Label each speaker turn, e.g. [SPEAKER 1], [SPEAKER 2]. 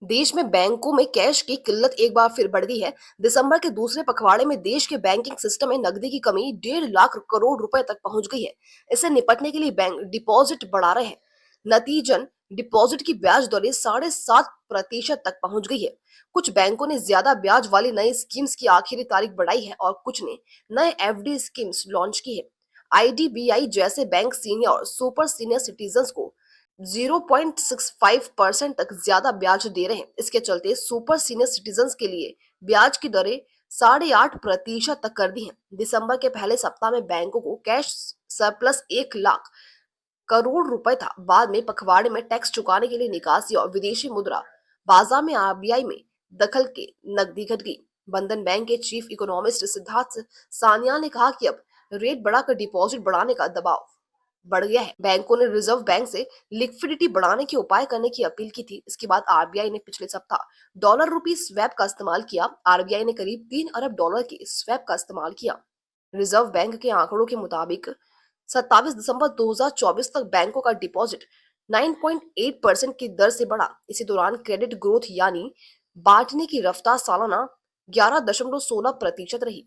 [SPEAKER 1] देश में बैंकों में कैश की किल्लत एक बार फिर बढ़ गई है। दिसंबर के दूसरे पखवाड़े में देश के बैंकिंग सिस्टम में नकदी की कमी 1.5 लाख करोड़ रुपए तक पहुंच गई है। इससे निपटने के लिए बैंक डिपॉजिट बढ़ा रहे हैं। नतीजन डिपॉजिट की ब्याज दरें 7.5% तक पहुंच गई है। कुछ बैंकों ने ज्यादा ब्याज वाली नई स्कीम्स की आखिरी तारीख बढ़ाई है और कुछ ने नए एफडी स्कीम्स लॉन्च की है। आईडीबीआई जैसे बैंक सीनियर और सुपर सीनियर सिटीजन को 0.65% तक ज्यादा ब्याज दे रहे हैं। इसके चलते सुपर सीनियर सिटीजन्स के लिए ब्याज की दरें 8.5% तक कर दी हैं। दिसंबर के पहले सप्ताह में बैंकों को कैश सरप्लस 1 लाख करोड़ रुपए था। बाद में पखवाड़े में टैक्स चुकाने के लिए निकासी और विदेशी मुद्रा बाजार में आरबीआई में दखल के नकदी घट गई। बंधन बैंक के चीफ इकोनॉमिस्ट सिद्धार्थ सान्याल ने कहा कि अब रेट बढ़ाकर डिपॉजिट बढ़ाने का दबाव बढ़ गया है। बैंकों ने रिजर्व बैंक से लिक्विडिटी बढ़ाने के उपाय करने की अपील की थी। इसके बाद आरबीआई ने पिछले सप्ताह डॉलर रुपी स्वैप का इस्तेमाल किया। आरबीआई ने करीब 3 अरब डॉलर के स्वैप का इस्तेमाल किया। रिजर्व बैंक के आंकड़ों के मुताबिक 27 दिसंबर 2024 तक बैंकों का डिपॉजिट 9.8% की दर से बढ़ा। इसी दौरान क्रेडिट ग्रोथ यानी बांटने की रफ्तार सालाना 11.16% रही।